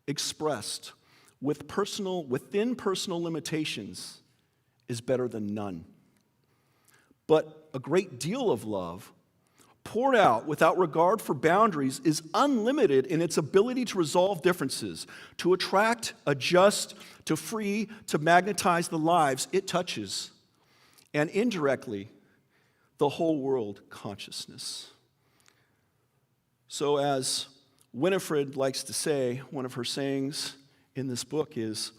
expressed within personal limitations is better than none. But a great deal of love poured out without regard for boundaries is unlimited in its ability to resolve differences, to attract, adjust, to free, to magnetize the lives it touches, and indirectly, the whole world consciousness. So as Winifred likes to say, one of her sayings in this book is,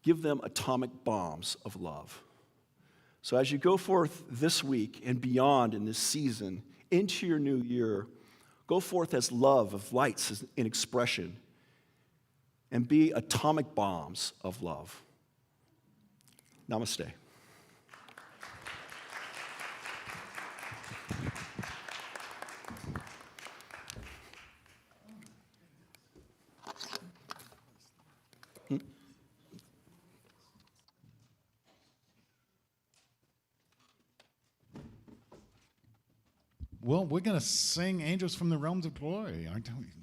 Give them atomic bombs of love. So as you go forth this week and beyond in this season, into your new year, go forth as love of lights in expression and be atomic bombs of love. Namaste. Well, we're going to sing Angels from the Realms of Glory.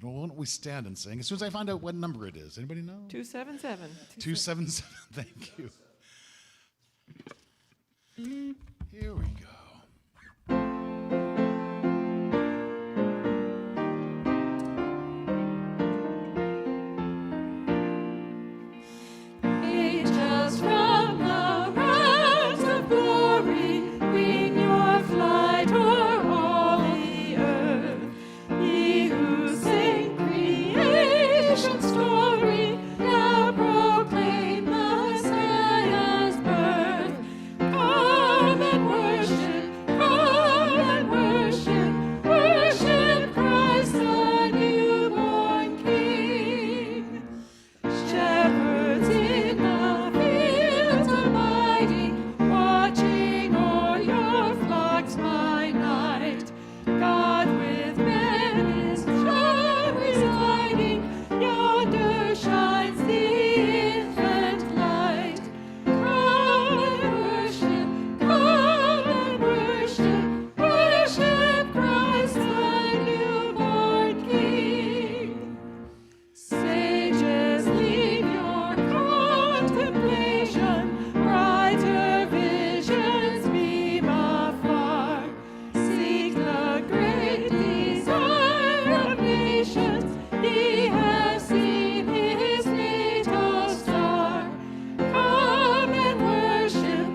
Why don't we stand and sing? As soon as I find out what number it is. Anybody know? 277. 277. Thank you. Here we go. Angels from the realms of glory, wing your flight o'er all the earth. Ye who sing creation's story, now proclaim Messiah's birth. Come and worship, worship Christ the newborn King. Shepherds in the fields abiding, watching o'er your flocks by night. God with men is sure residing, yonder shines the infant light. Come and worship Christ the newborn King. Sages, leave your contemplation, brighter visions beam afar. Seek the great desire of nations, ye have seen his natal star. Come and worship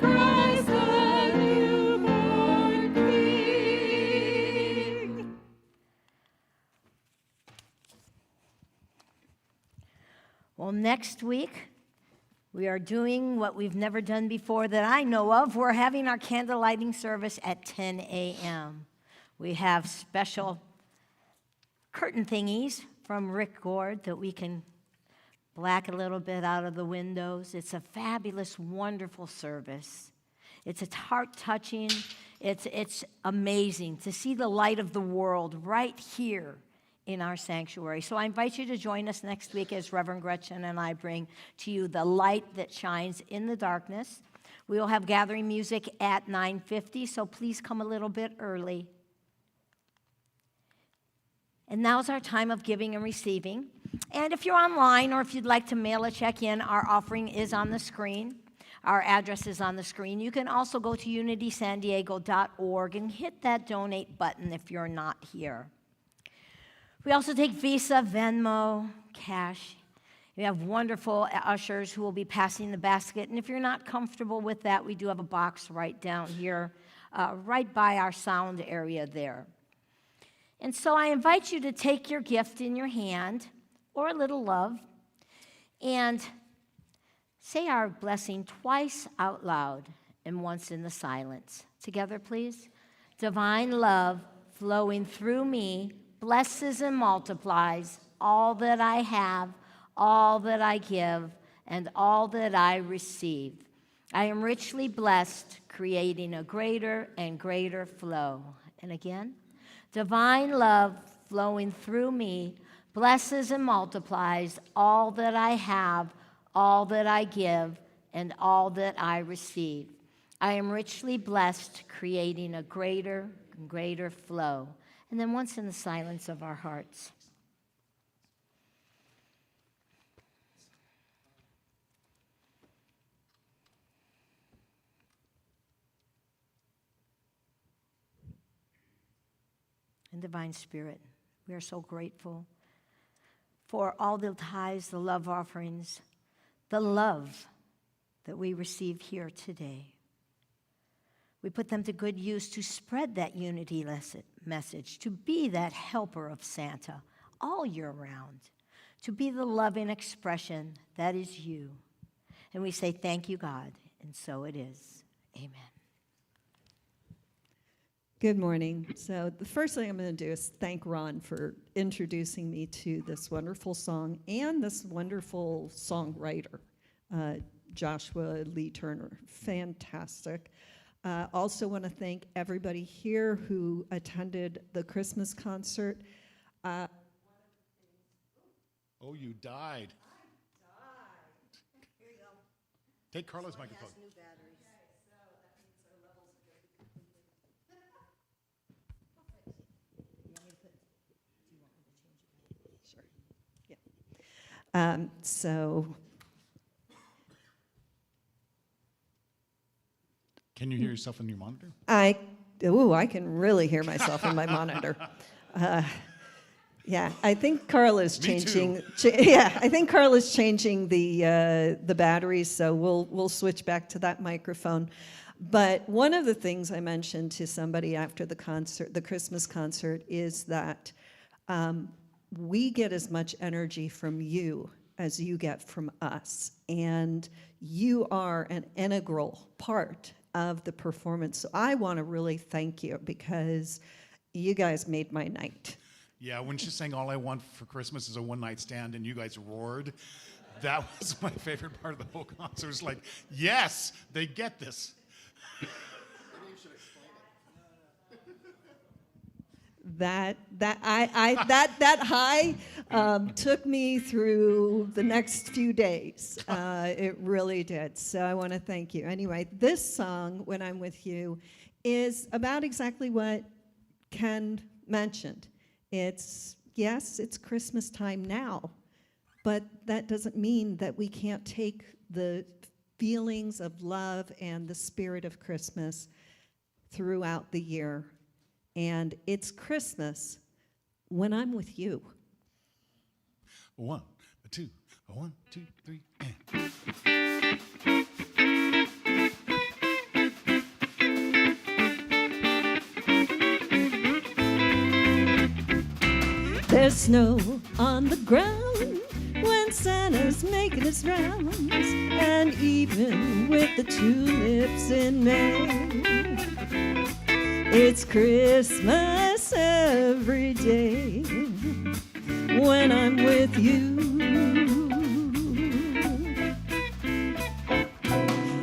Christ the newborn King. Well, next week, we are doing what we've never done before that I know of. We're having our candle lighting service at 10 a.m. We have special curtain thingies from Rick Gord that we can black a little bit out of the windows. It's a fabulous, wonderful service. It's heart-touching. It's amazing to see the light of the world right here in our sanctuary. So I invite you to join us next week as Reverend Gretchen and I bring to you the light that shines in the darkness. We will have gathering music at 9:50, so please come a little bit early. And now's our time of giving and receiving. And if you're online or if you'd like to mail a check in, our offering is on the screen. Our address is on the screen. You can also go to unitysandiego.org and hit that donate button if you're not here. We also take Visa, Venmo, cash. We have wonderful ushers who will be passing the basket. And if you're not comfortable with that, we do have a box right down here, right by our sound area there. And so I invite you to take your gift in your hand, or a little love, and say our blessing twice out loud and once in the silence. Together, please. Divine love flowing through me blesses and multiplies all that I have, all that I give, and all that I receive. I am richly blessed, creating a greater and greater flow. And again, divine love flowing through me blesses and multiplies all that I have, all that I give, and all that I receive. I am richly blessed, creating a greater and greater flow. And then once in the silence of our hearts. And Divine Spirit, we are so grateful for all the tithes, the love offerings, the love that we receive here today. We put them to good use to spread that unity message, to be that helper of Santa all year round, to be the loving expression that is you. And we say, thank you, God, and so it is. Amen. Good morning. So the first thing I'm going to do is thank Ron for introducing me to this wonderful song and this wonderful songwriter, Joshua Lee Turner. Fantastic. Also want to thank everybody here who attended the Christmas concert. Oh, you died. Here you go. Take Carla's microphone. New batteries. Sure. Yeah. Can you hear yourself in your monitor? I can really hear myself in my monitor. Yeah, I think Carla's changing. I think Carla's changing the batteries, so we'll switch back to that microphone. But one of the things I mentioned to somebody after the concert, the Christmas concert, is that we get as much energy from you as you get from us, and you are an integral part of the performance. So I want to really thank you because you guys made my night. Yeah, when she sang All I Want for Christmas is a One-Night Stand and you guys roared, that was my favorite part of the whole concert. It was like, yes, they get this. That high took me through the next few days. It really did. So I want to thank you. Anyway, this song, When I'm With You, is about exactly what Ken mentioned. It's Christmas time now, but that doesn't mean that we can't take the feelings of love and the spirit of Christmas throughout the year. And it's Christmas when I'm with you. 1, 2, 1, 2, 3, and. There's snow on the ground when Santa's making his rounds, and even with the tulips in May, it's Christmas every day when I'm with you.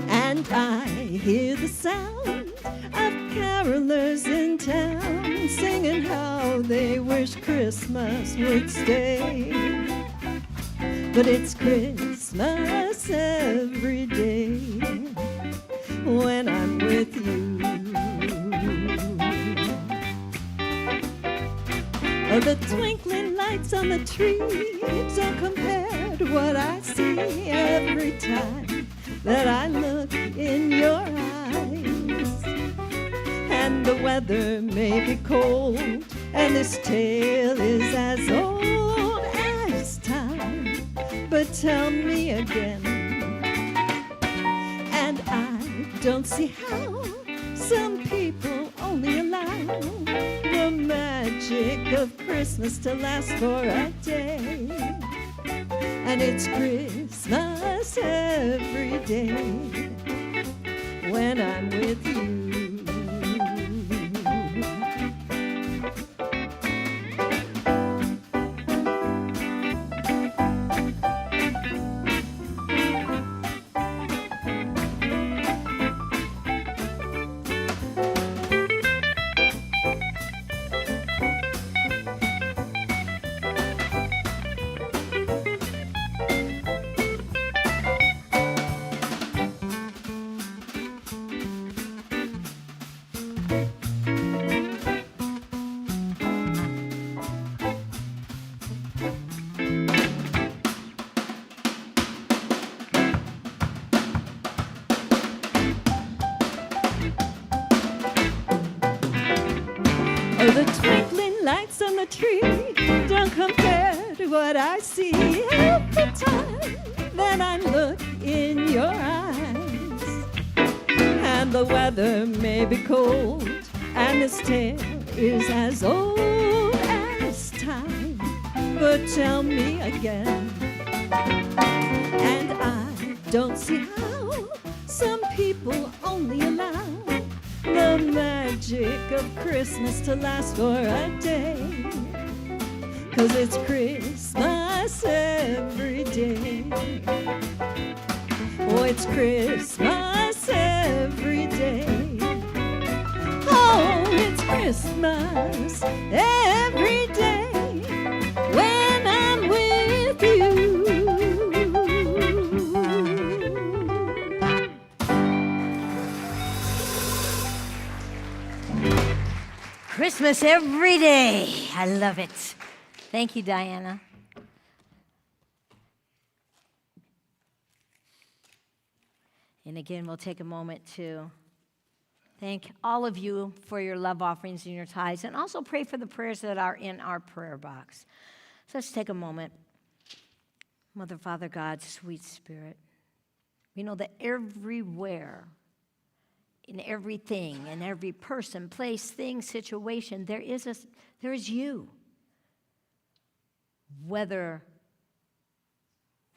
And I hear the sound of carolers in town singing how they wish Christmas would stay. But it's Christmas every day when I'm with you. The twinkling lights on the trees don't compare to what I see every time that I look in your eyes. And the weather may be cold, and this tale is as old as time. But tell me again, and I don't see how some people only allow the magic of Christmas to last for a day. And it's Christmas every day when I'm with you. The twinkling lights on the tree don't compare to what I see every time that I look in your eyes. And the weather may be cold, and this tale is as old as time. never tell me again. And I don't see how some people only allow the magic of Christmas to last for a day. 'Cause it's Christmas every day. Oh, it's Christmas every day. Oh, it's Christmas every day when I'm with you. Christmas every day. I love it. Thank you, Diana. And again, we'll take a moment to thank all of you for your love offerings and your tithes, and also pray for the prayers that are in our prayer box. So let's take a moment. Mother, Father, God, sweet Spirit, we know that everywhere, in everything, in every person, place, thing, situation, there is you. Whether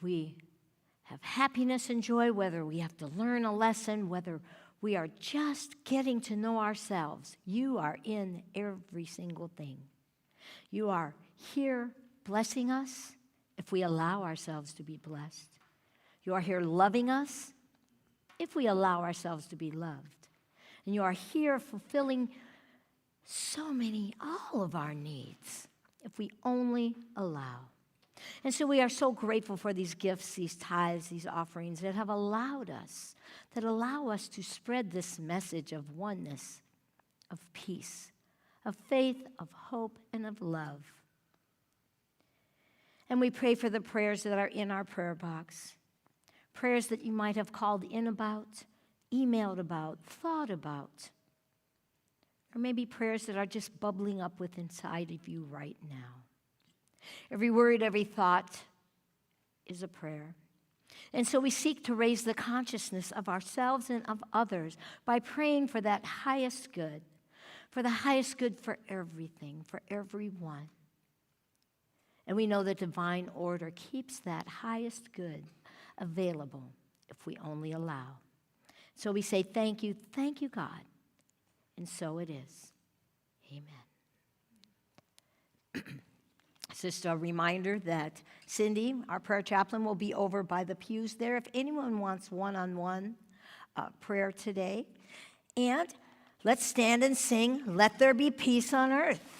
we have happiness and joy, whether we have to learn a lesson, whether we are just getting to know ourselves, you are in every single thing. You are here blessing us if we allow ourselves to be blessed. You are here loving us if we allow ourselves to be loved. And you are here fulfilling all of our needs if we only allow. And so we are so grateful for these gifts, these tithes, these offerings that allow us to spread this message of oneness, of peace, of faith, of hope, and of love. And we pray for the prayers that are in our prayer box, prayers that you might have called in about, emailed about, thought about, or maybe prayers that are just bubbling up within inside of you right now. Every word, every thought is a prayer. And so we seek to raise the consciousness of ourselves and of others by praying for that highest good, for the highest good for everything, for everyone. And we know that divine order keeps that highest good available if we only allow. So we say thank you, God. And so it is. Amen. Just a reminder that Cindy, our prayer chaplain, will be over by the pews there if anyone wants one-on-one prayer today. And let's stand and sing, "Let There Be Peace on Earth."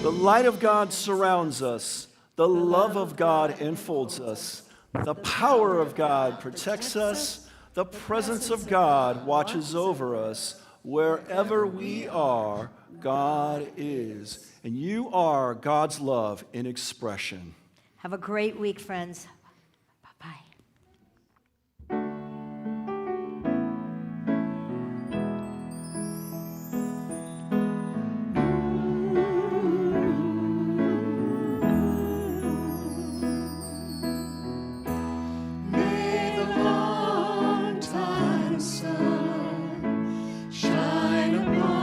The light of God surrounds us. The love of God enfolds us. The power of God protects us. The presence of God watches over us. Wherever we are, God is. And you are God's love in expression. Have a great week, friends. Bye-bye. May the long time sun shine upon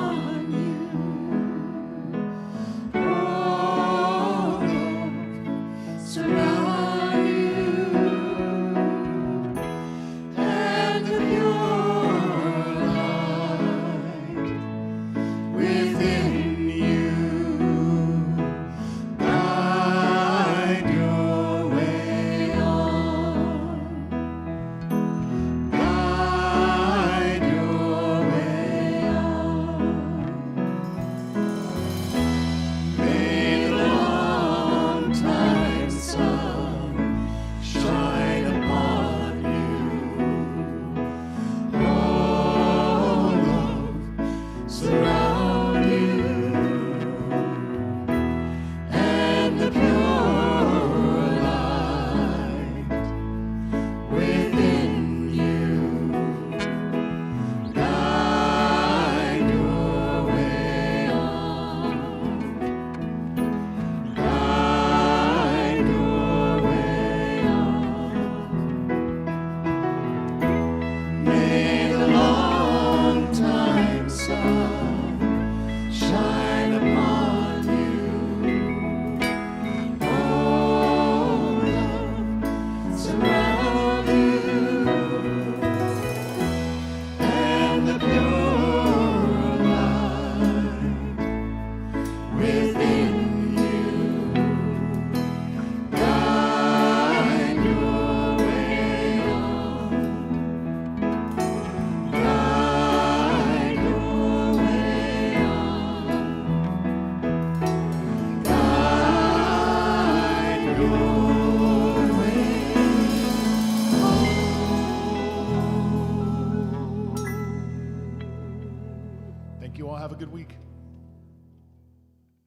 think you all have a good week.